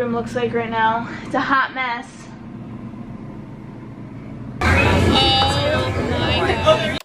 room looks like right now. It's a hot mess. Oh my God.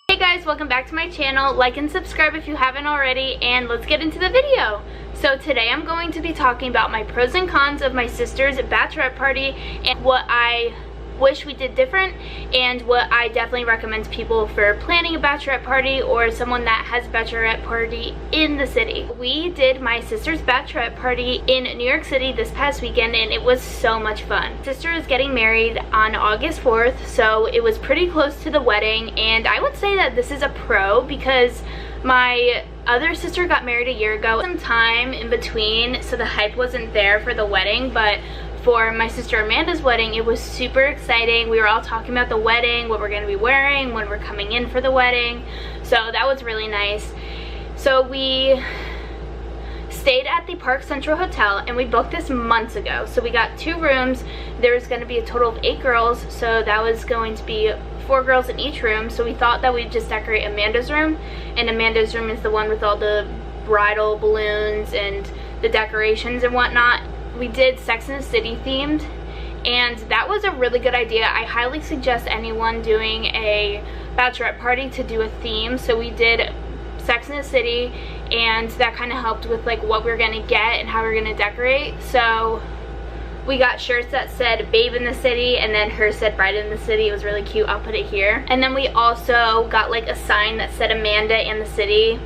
Hey guys, welcome back to my channel. Like and subscribe if you haven't already, and let's get into the video. So today I'm going to be talking about my pros and cons of my sister's bachelorette party and what I wish we did different and what I definitely recommend to people for planning a bachelorette party or someone that has a bachelorette party in the city. We did my sister's bachelorette party in New York City this past weekend and it was so much fun. Sister is getting married on August 4th, so it was pretty close to the wedding, and I would say that this is a pro because my other sister got married a year ago. Some time in between, so the hype wasn't there for the wedding, but for my sister Amanda's wedding, it was super exciting. We were all talking about the wedding, what we're going to be wearing, when we're coming in for the wedding. So that was really nice. So we stayed at the Park Central Hotel and we booked this months ago. So we got 2 rooms. There was going to be a total of 8 girls. So that was going to be 4 girls in each room. So we thought that we'd just decorate Amanda's room. And Amanda's room is the one with all the bridal balloons and the decorations and whatnot. We did Sex and the City themed, and that was a really good idea. I highly suggest anyone doing a bachelorette party to do a theme. So we did Sex and the City, and that kind of helped with like what we were gonna get and how we were gonna decorate. So we got shirts that said Babe in the City, and then hers said Bride in the City. It was really cute. I'll put it here. And then we also got like a sign that said Amanda and the City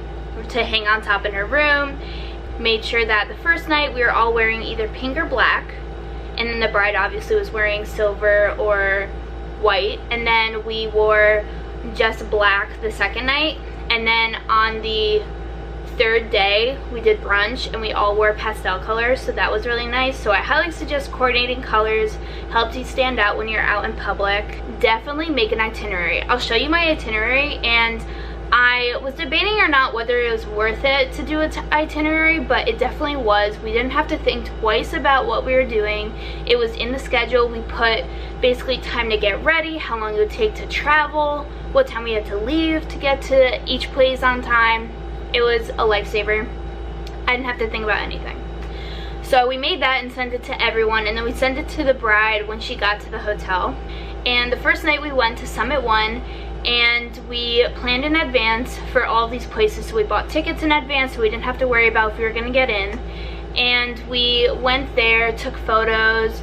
to hang on top in her room. Made sure that the first night we were all wearing either pink or black, and then the bride obviously was wearing silver or white, and then we wore just black the second night. And then on the 3rd day we did brunch and we all wore pastel colors, so that was really nice. So I highly suggest coordinating colors. Helps you stand out when you're out in public. Definitely make an itinerary. I'll show you my itinerary, and I was debating or not whether it was worth it to do an itinerary, but it definitely was. We didn't have to think twice about what we were doing. It was in the schedule. We put basically time to get ready, how long it would take to travel, what time we had to leave to get to each place on time. It was a lifesaver. I didn't have to think about anything. So we made that and sent it to everyone, and then we sent it to the bride when she got to the hotel. And the first night we went to Summit 1, and we planned in advance for all these places. So we bought tickets in advance so we didn't have to worry about if we were going to get in. And we went there, took photos,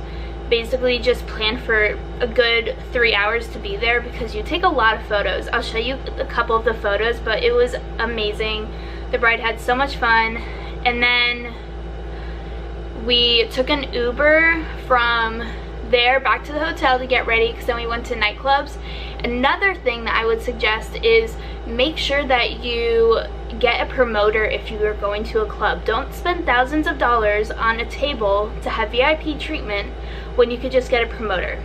basically just planned for a good 3 hours to be there because you take a lot of photos. I'll show you a couple of the photos, but it was amazing. The bride had so much fun. And then we took an Uber from there back to the hotel to get ready, because then we went to nightclubs. Another thing that I would suggest is make sure that you get a promoter if you are going to a club. Don't spend thousands of dollars on a table to have VIP treatment when you could just get a promoter.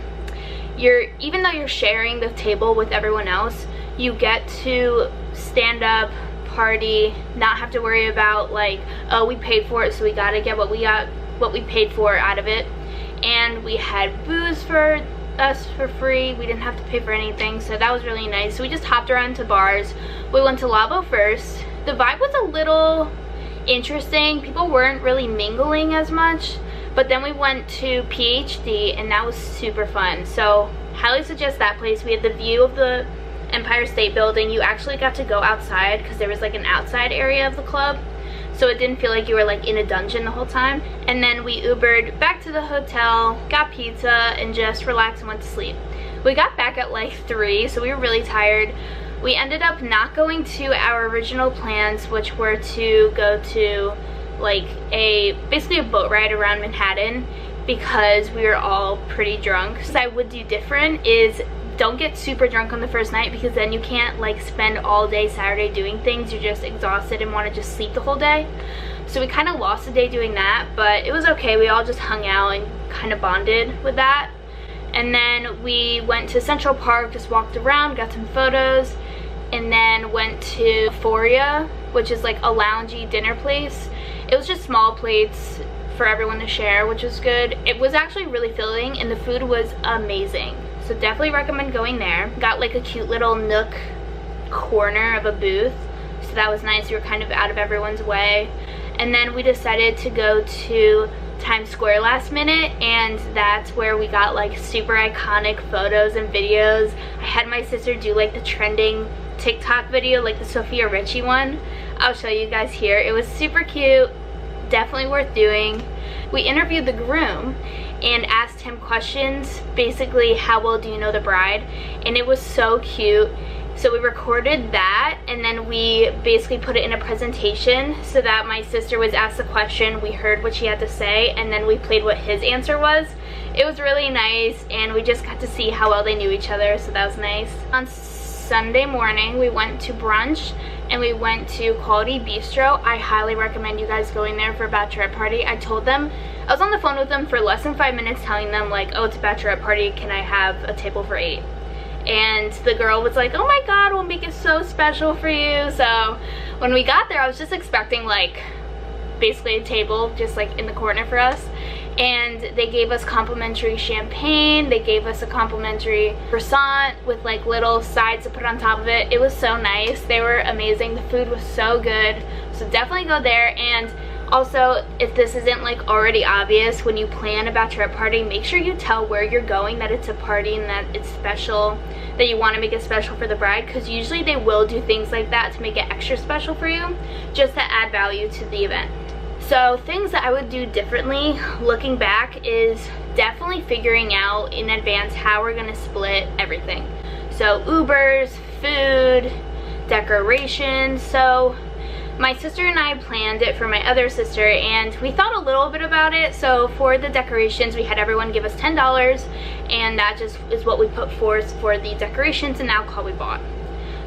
Even though you're sharing the table with everyone else, you get to stand up, party, not have to worry about like, oh, we paid for it, so we gotta get what we paid for out of it. And we had booze for us for free. We didn't have to pay for anything, so that was really nice. So we just hopped around to bars. We went to Labo first. The vibe was a little interesting. People weren't really mingling as much, but then we went to PhD and that was super fun. So highly suggest that place. We had the view of the Empire State Building. You actually got to go outside because there was like an outside area of the club, so it didn't feel like you were like in a dungeon the whole time. And then we Ubered back to the hotel, got pizza, and just relaxed and went to sleep. We got back at like 3, so we were really tired. We ended up not going to our original plans, which were to go to like basically a boat ride around Manhattan, because we were all pretty drunk. So I would do different is don't get super drunk on the first night, because then you can't like spend all day Saturday doing things. You're just exhausted and want to just sleep the whole day. So we kind of lost a day doing that, but it was okay. We all just hung out and kind of bonded with that. And then we went to Central Park, just walked around, got some photos, and then went to Euphoria, which is like a loungy dinner place. It was just small plates for everyone to share, which was good. It was actually really filling and the food was amazing. So definitely recommend going there. Got like a cute little nook corner of a booth, so that was nice. We were kind of out of everyone's way. And then we decided to go to Times Square last minute, and that's where we got like super iconic photos and videos. I had my sister do like the trending TikTok video, like the Sophia Richie one. I'll show you guys here. It was super cute, definitely worth doing. We interviewed the groom and asked him questions, basically how well do you know the bride, and it was so cute. So we recorded that, and then we basically put it in a presentation so that my sister was asked the question, we heard what she had to say, and then we played what his answer was. It was really nice, and we just got to see how well they knew each other, so that was nice. On Sunday morning, we went to brunch, and we went to Quality Bistro. I highly recommend you guys going there for a bachelorette party. I told them, I was on the phone with them for less than 5 minutes telling them like, oh, it's a bachelorette party, can I have a table for 8? And the girl was like, oh my god, we'll make it so special for you. So when we got there, I was just expecting like basically a table just like in the corner for us, and they gave us complimentary champagne, they gave us a complimentary croissant with like little sides to put on top of it. It was so nice. They were amazing. The food was so good, so definitely go there. And also, if this isn't like already obvious, when you plan a bachelorette party, make sure you tell where you're going, that it's a party and that it's special, that you want to make it special for the bride, because usually they will do things like that to make it extra special for you, just to add value to the event. So things that I would do differently looking back is definitely figuring out in advance how we're going to split everything. So Ubers, food, decorations. So my sister and I planned it for my other sister, and we thought a little bit about it. So for the decorations, we had everyone give us $10, and that just is what we put forth for the decorations and alcohol we bought.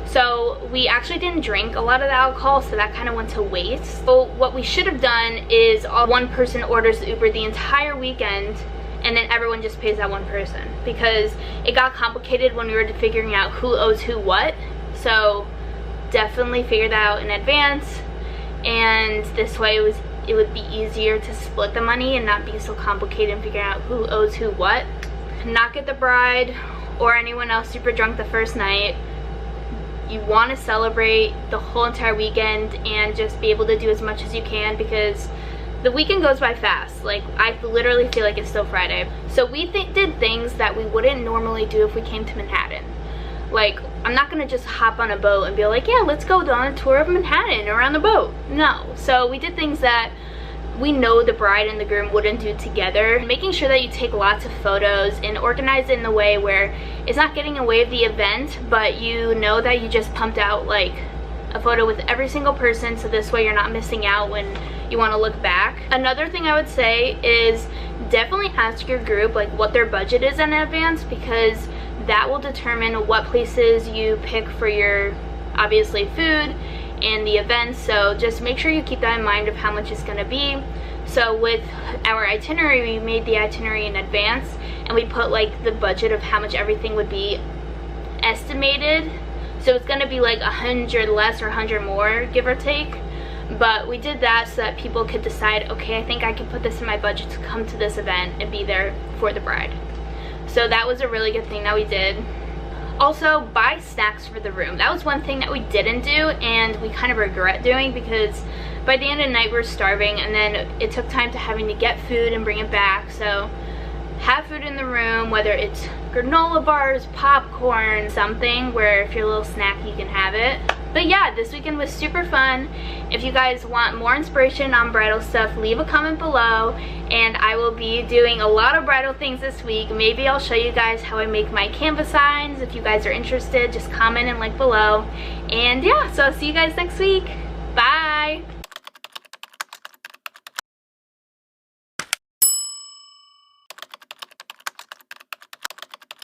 So we actually didn't drink a lot of the alcohol, so that kind of went to waste. So what we should have done is one person orders the Uber the entire weekend, and then everyone just pays that one person, because it got complicated when we were figuring out who owes who what. So definitely figure that out in advance, and this way it would be easier to split the money and not be so complicated in figuring out who owes who what. Not get the bride or anyone else super drunk the first night. You want to celebrate the whole entire weekend and just be able to do as much as you can, because the weekend goes by fast. Like, I literally feel like it's still Friday. So we did things that we wouldn't normally do if we came to Manhattan. Like, I'm not gonna just hop on a boat and be like, yeah, let's go on a tour of Manhattan around the boat. No. So we did things that we know the bride and the groom wouldn't do together. Making sure that you take lots of photos and organize it in a way where it's not getting away with the event, but you know that you just pumped out like a photo with every single person, so this way you're not missing out when you want to look back. Another thing I would say is definitely ask your group like what their budget is in advance, because that will determine what places you pick for your, obviously, food and the events. So just make sure you keep that in mind of how much it's going to be. So with our itinerary, we made the itinerary in advance, and we put like the budget of how much everything would be estimated. So it's going to be like 100 less or 100 more, give or take. But we did that so that people could decide, okay, I think I can put this in my budget to come to this event and be there for the bride. So that was a really good thing that we did. Also, buy snacks for the room. That was one thing that we didn't do, and we kind of regret doing, because by the end of the night we were starving, and then it took time to having to get food and bring it back. So have food in the room, whether it's granola bars, popcorn, something where if you're a little snacky you can have it. But yeah, this weekend was super fun. If you guys want more inspiration on bridal stuff, leave a comment below, and I will be doing a lot of bridal things this week. Maybe I'll show you guys how I make my canvas signs. If you guys are interested, just comment and like below. And yeah, so I'll see you guys next week. Bye!